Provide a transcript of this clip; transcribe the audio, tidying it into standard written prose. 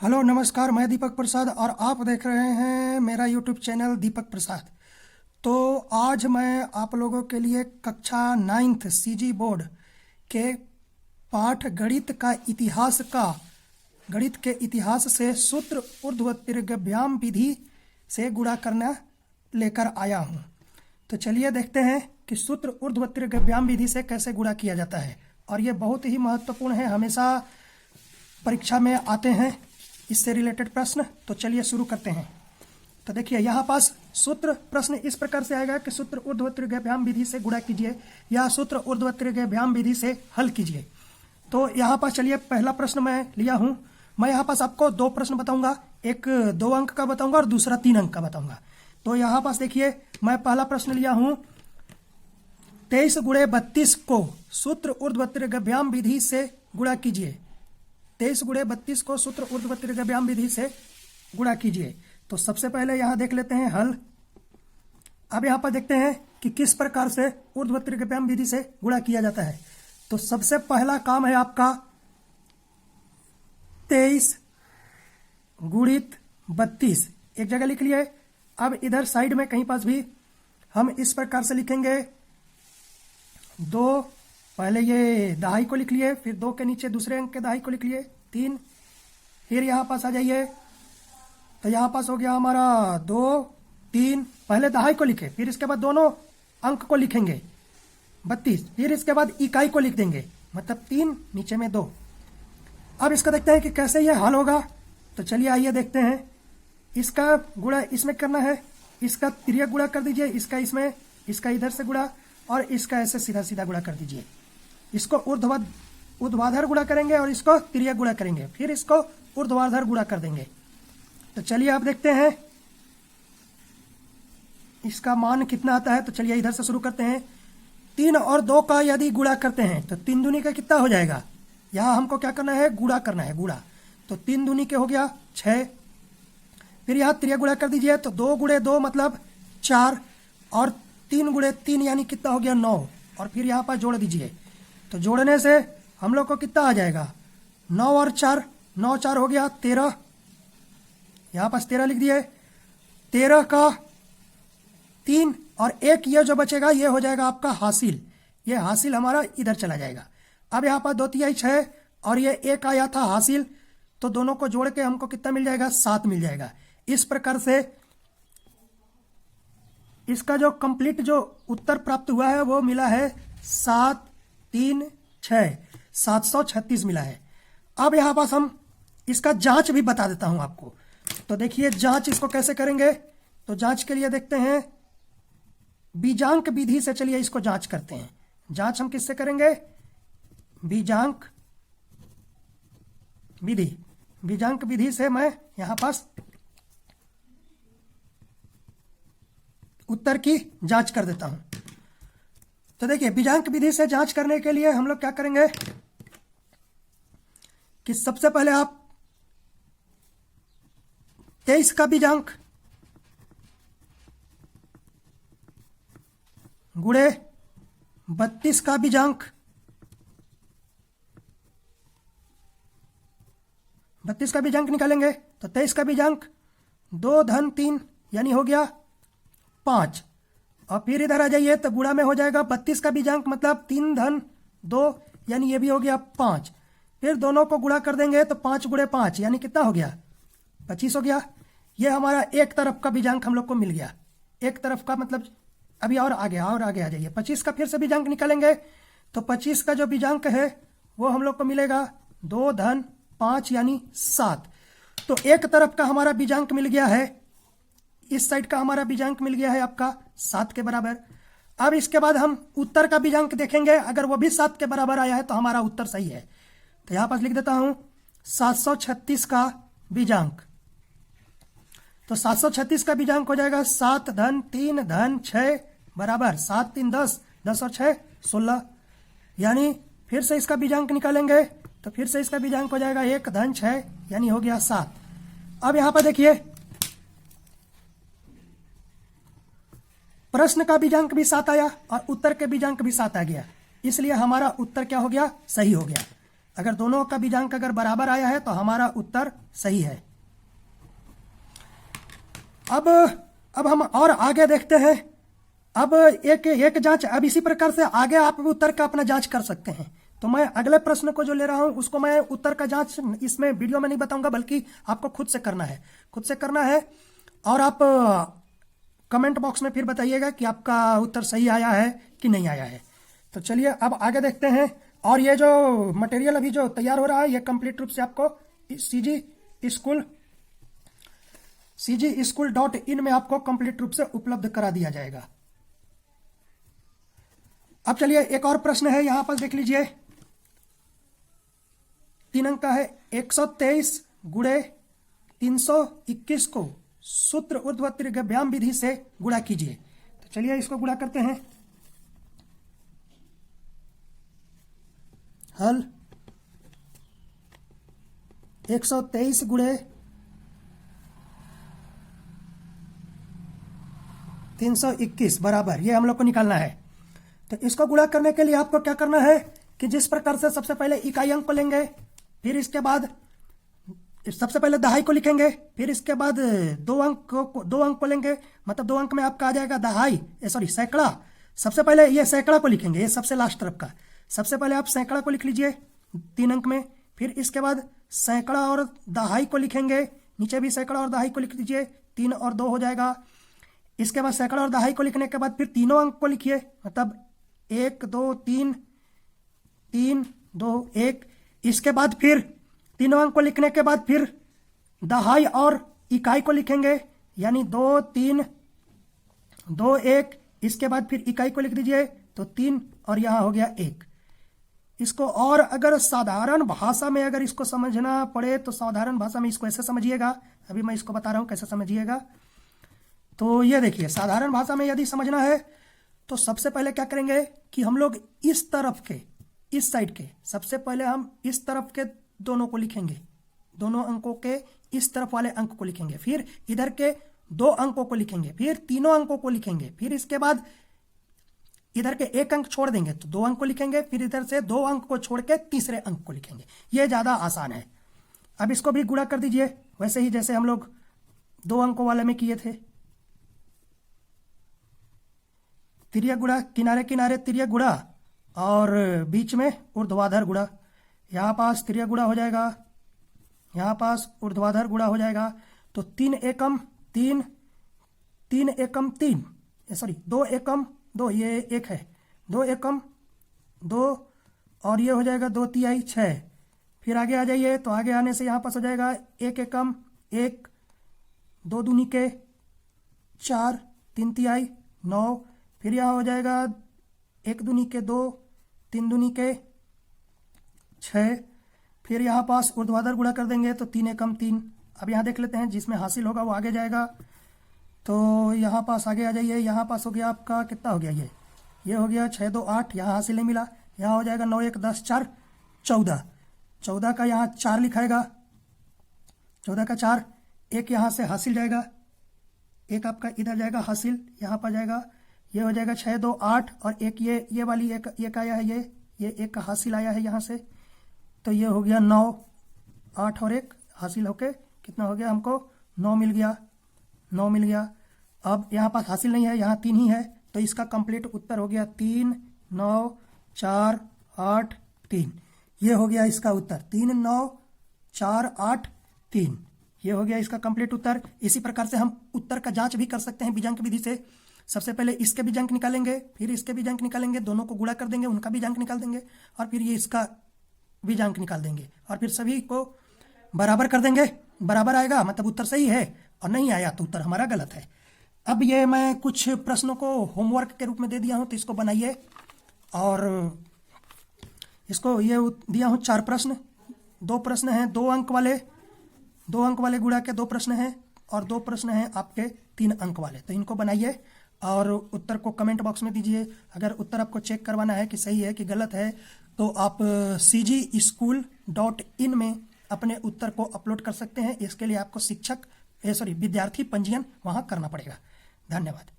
Hello नमस्कार, मैं दीपक प्रसाद और आप देख रहे हैं मेरा यूट्यूब चैनल दीपक प्रसाद। तो आज मैं आप लोगों के लिए कक्षा 9th सीजी बोर्ड के पाठ गणित के इतिहास से सूत्र ऊर्ध्व त्रिज्यव्याम विधि से गुणा करना लेकर आया हूँ। तो चलिए देखते हैं कि सूत्र ऊर्ध्व त्रिज्यव्याम विधि से कैसे गुणा किया जाता है, और ये बहुत ही महत्वपूर्ण है, हमेशा परीक्षा में आते हैं इससे रिलेटेड प्रश्न। तो चलिए शुरू करते हैं। तो देखिए यहाँ पास सूत्र प्रश्न इस प्रकार से आएगा कि सूत्र ऊर्ध्व त्रिज्यव्याम विधि से गुणा कीजिए या सूत्र ऊर्ध्व त्रिज्यव्याम विधि से हल कीजिए। तो यहाँ पास चलिए पहला प्रश्न मैं लिया हूँ। मैं यहाँ पास आपको दो प्रश्न बताऊंगा, एक 2 अंक का बताऊंगा और दूसरा 3 अंक का बताऊंगा। तो यहाँ पास देखिए मैं पहला प्रश्न लिया हूँ, 23 गुणे 32 को सूत्र ऊर्ध्व त्रिज्यव्याम विधि से गुणा कीजिए। 23 गुणे 32 को सूत्र ऊर्ध्व त्रिज्यव्याम विधि से गुणा कीजिए। तो सबसे पहले यहाँ देख लेते हैं हल। अब यहाँ पर देखते हैं कि किस प्रकार से ऊर्ध्व त्रिज्यव्याम विधि से गुणा किया जाता है। तो सबसे पहला काम है आपका 23 गुणित 32 एक जगह लिख लिए। अब इधर साइड में कहीं पास भी हम इस प्रकार से लिखेंगे 2, पहले ये दहाई को लिख लिए, फिर 2 के नीचे दूसरे अंक के दहाई को लिख लिए 3, फिर यहाँ पास आ जाइए। तो यहाँ पास हो गया हमारा 2 3, पहले दहाई को लिखे, फिर इसके बाद दोनों अंक को लिखेंगे 32, फिर इसके बाद इकाई को लिख देंगे, मतलब 3 नीचे में 2। अब इसका देखते हैं कि कैसे ये हल होगा। तो चलिए आइए देखते हैं। इसका गुणा इसमें करना है, इसका तिर्यक गुणा कर दीजिए, इसका इसमें, इसका इधर से गुणा और इसका ऐसे सीधा सीधा गुणा कर दीजिए। इसको ऊर्ध्वाधर गुणा करेंगे और इसको तिर्यक गुणा करेंगे, फिर इसको ऊर्ध्वाधर गुणा कर देंगे। तो चलिए आप देखते हैं इसका मान कितना आता है। तो चलिए इधर से शुरू करते हैं। 3 और 2 का यदि गुणा करते हैं तो 3 दूनी का कितना हो जाएगा। यहाँ हमको क्या करना है, गुणा करना है, गुणा। तो 3 दूनी के हो गया 6, फिर यहाँ तिर्यक गुणा कर दीजिए। तो 2 गुणे 2 मतलब 4 और 3 गुणे 3 यानी कितना हो गया 9, और फिर यहाँ पर जोड़ दीजिए। तो जोड़ने से हम लोग को कितना आ जाएगा 9 और 4, 9 4 हो गया 13, यहाँ पास 13 लिख दिए। 13 का 3 और 1 ये जो बचेगा ये हो जाएगा आपका हासिल, ये हासिल हमारा इधर चला जाएगा। अब यहाँ पर 2 तिहाई 6 और ये 1 आया था हासिल, तो दोनों को जोड़ के हमको कितना मिल जाएगा 7 मिल जाएगा। इस प्रकार से इसका जो कंप्लीट जो उत्तर प्राप्त हुआ है वो मिला है 7 3 6 736 मिला है। अब यहाँ पास हम इसका जांच भी बता देता हूं आपको। तो देखिए जांच इसको कैसे करेंगे। तो जांच के लिए देखते हैं बीजांक विधि से, चलिए इसको जांच करते हैं। जांच हम किससे करेंगे, बीजांक विधि। बीजांक विधि से मैं यहां पास उत्तर की जांच कर देता हूं। तो देखिए बीजांक विधि से जांच करने के लिए हम लोग क्या करेंगे कि सबसे पहले आप 23 का बीजांक गुणे 32 का बीजांक, 32 का बीजांक निकालेंगे। तो 23 का बीजांक 2 धन 3 यानी हो गया 5, और फिर इधर आ जाइए तो गुणा में हो जाएगा 32 का बीजांक मतलब 3 धन 2 यानी ये भी हो गया 5। फिर दोनों को गुणा कर देंगे तो 5 गुणे 5 यानी कितना हो गया 25 हो गया। ये हमारा एक तरफ का बीजांक हम लोग को मिल गया, एक तरफ का मतलब अभी और आगे आ जाइए। 25 का फिर से बीजांक निकालेंगे तो 25 का जो बीजांक है वो हम लोग को मिलेगा 2 धन 5 यानी 7। तो एक तरफ का हमारा बीजांक मिल गया है, इस साइड का हमारा बीजांक मिल गया है आपका 7 के बराबर। अब इसके बाद हम उत्तर का बीजांक देखेंगे, अगर वो भी 7 के बराबर आया है तो हमारा उत्तर सही है। तो यहां पास लिख देता हूं 736 का बीजांक। तो 736 का बीजांक हो जाएगा 7 धन 3 धन 6 बराबर 7 3 10, 10 और 6 16, यानी फिर से इसका बीजांक निकालेंगे तो फिर से इसका बीजांक हो जाएगा 1 धन 6 यानी हो गया 7। अब यहां पर देखिए प्रश्न का बीजांक भी 7 आया और उत्तर के बीजांक भी 7 आ गया, इसलिए हमारा उत्तर क्या हो गया, सही हो गया। अगर दोनों का बीजांक अगर बराबर आया है तो हमारा उत्तर सही है। अब हम और आगे देखते हैं। अब एक जांच, अब इसी प्रकार से आगे आप उत्तर का अपना जांच कर सकते हैं। तो मैं अगले प्रश्न को जो ले रहा हूं उसको मैं उत्तर का जांच इसमें वीडियो में नहीं बताऊंगा, बल्कि आपको खुद से करना है। और आप कमेंट बॉक्स में फिर बताइएगा कि आपका उत्तर सही आया है कि नहीं आया है। तो चलिए अब आगे देखते हैं। और ये जो मटेरियल अभी जो तैयार हो रहा है ये कंप्लीट रूप से आपको cgschool.in में आपको कंप्लीट रूप से उपलब्ध करा दिया जाएगा। अब चलिए एक और प्रश्न है, यहां पर देख लीजिए। 3 अंक का है। 123 गुणे 321 को सूत्र ऊर्ध्वतीर्घ व्याम विधि से गुणा कीजिए। तो चलिए इसको गुणा करते हैं। हल 123 गुणे 321 बराबर, ये हम लोग को निकालना है। तो इसको गुणा करने के लिए आपको क्या करना है कि जिस प्रकार से सबसे पहले इकाई अंक को लेंगे, फिर इसके बाद सबसे पहले दहाई को लिखेंगे, फिर इसके बाद दो अंक को लेंगे, मतलब 2 अंक में आपका आ जाएगा सैकड़ा। सबसे पहले ये सैकड़ा को लिखेंगे, ये सबसे लास्ट तरफ का। सबसे पहले आप सैकड़ा को लिख लीजिए 3 अंक में, फिर इसके बाद सैकड़ा और दहाई को लिखेंगे, नीचे भी सैकड़ा और दहाई को लिख लीजिए, 3 और 2 हो जाएगा। इसके बाद सैकड़ा और दहाई को लिखने के बाद फिर तीनों अंक को लिखिए, मतलब 1 2 3 3 2 1। इसके बाद फिर तीनों अंक को लिखने के बाद फिर दहाई और इकाई को लिखेंगे, यानी 2 3 2 1। इसके बाद फिर इकाई को लिख दीजिए, तो 3 और यहाँ हो गया 1। इसको और अगर साधारण भाषा में अगर इसको समझना पड़े तो साधारण भाषा में इसको ऐसे समझिएगा। अभी मैं इसको बता रहा हूँ कैसे समझिएगा। तो ये देखिए, साधारण भाषा में यदि समझना है तो सबसे पहले क्या करेंगे कि हम लोग इस तरफ के, इस साइड के, सबसे पहले हम इस तरफ के दोनों को लिखेंगे, दोनों अंकों के इस तरफ वाले अंक को लिखेंगे, फिर इधर के 2 अंकों को लिखेंगे, फिर तीनों अंकों को लिखेंगे, फिर इसके बाद इधर के 1 अंक छोड़ देंगे तो 2 अंक को लिखेंगे, फिर इधर से 2 अंक को छोड़ के तीसरे अंक को लिखेंगे। ये ज्यादा आसान है। अब इसको भी गुणा कर दीजिए वैसे ही जैसे हम लोग 2 अंकों वाले में किए थे। तिर्यक गुणा, किनारे किनारे तिर्यक गुणा और बीच में ऊर्ध्वाधर गुणा। यहाँ पास तिर्यक गुणा हो जाएगा, यहाँ पास ऊर्ध्वाधर गुणा हो जाएगा। तो 3 एकम 3, 3 एकम 3, 2 एकम 2, ये 1 है, 2 एकम 2 और ये हो जाएगा 2 तिहाई 6। फिर आगे आ जाइए, तो आगे आने से यहाँ पास हो जाएगा 1 एकम 1, 2 दूनी के 4, 3 तिहाई 9। फिर यहाँ हो जाएगा 1 दूनी के 2, 3 दूनी के 6। फिर यहाँ पास ऊर्ध्वाधर गुणा कर देंगे तो 3 एकम 3। अब यहाँ देख लेते हैं, जिसमें हासिल होगा वो आगे जाएगा। तो यहाँ पास आगे आ जाइए, यहाँ पास हो गया आपका कितना हो गया, ये हो गया 6 2 8, यहाँ हासिल नहीं मिला। यहाँ हो जाएगा 9 1 10 4 14, 14 का यहाँ 4 लिखाएगा, 14 का 4, एक यहाँ से हासिल जाएगा, एक आपका इधर जाएगा हासिल, यहाँ पर जाएगा, ये हो जाएगा 6 2 8 और एक ये वाली एक आया है, ये एक का हासिल आया है यहाँ से, तो ये हो गया 9 8 और 1 हासिल होके कितना हो गया, हमको 9 मिल गया, 9 मिल गया। अब यहाँ पास हासिल नहीं है, यहाँ 3 ही है, तो इसका कंप्लीट उत्तर हो गया 3 9 4 8 3। ये हो गया इसका उत्तर 3 9 4 8 3। ये हो गया इसका कंप्लीट उत्तर। इसी प्रकार से हम उत्तर का जांच भी कर सकते हैं बीजांक विधि से। सबसे पहले इसके बीजांक निकालेंगे, फिर इसके बीजांक निकालेंगे, दोनों को गुणा कर देंगे, उनका बीजांक निकाल देंगे, और फिर ये इसका बीजांक निकाल देंगे, और फिर सभी को बराबर कर देंगे। बराबर आएगा मतलब उत्तर सही है, और नहीं आया तो उत्तर हमारा गलत है। अब ये मैं कुछ प्रश्नों को होमवर्क के रूप में दे दिया हूँ, तो इसको बनाइए। और इसको ये दिया हूँ 4 प्रश्न, 2 प्रश्न हैं 2 अंक वाले गुणा के 2 प्रश्न हैं, और 2 प्रश्न हैं आपके 3 अंक वाले। तो इनको बनाइए और उत्तर को कमेंट बॉक्स में दीजिए। अगर उत्तर आपको चेक करवाना है कि सही है कि गलत है, तो आप cgschool.in में अपने उत्तर को अपलोड कर सकते हैं। इसके लिए आपको विद्यार्थी पंजीयन वहाँ करना पड़ेगा। धन्यवाद।